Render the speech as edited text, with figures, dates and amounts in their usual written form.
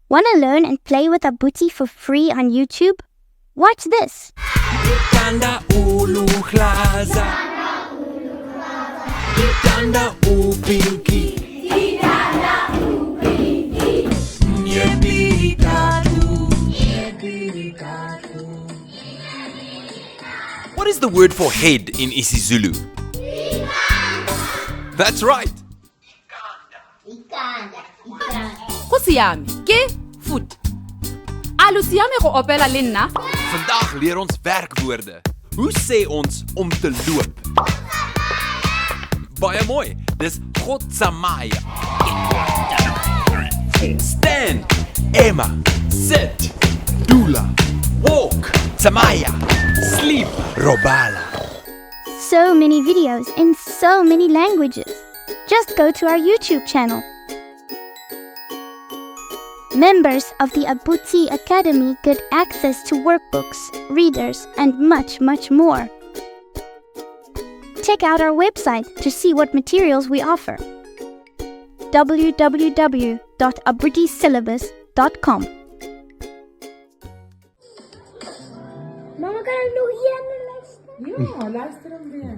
Want to learn and play with Abuti for free on YouTube? Watch this. Ngithanda uluhlaza. Ngithanda upinki. What is the word for head in isiZulu? That's right. Go siame, ke voet. Alu siame go opela le nna? Vandag leer ons werkwoorde. Hoe sê ons om te loop? Baie mooi. Dis Gotsamaya. Stand, Emma, sit, Dula, walk, Samaya, sleep, Robala. So many videos in so many languages. Just go to our YouTube channel. Members of the Abuti Academy get access to workbooks, readers, and much, much more. Check out our website to see what materials we offer. www.abutisyllabus.com. Mama, kan ik nog hier aan de lijst? Ja, luister hem weer.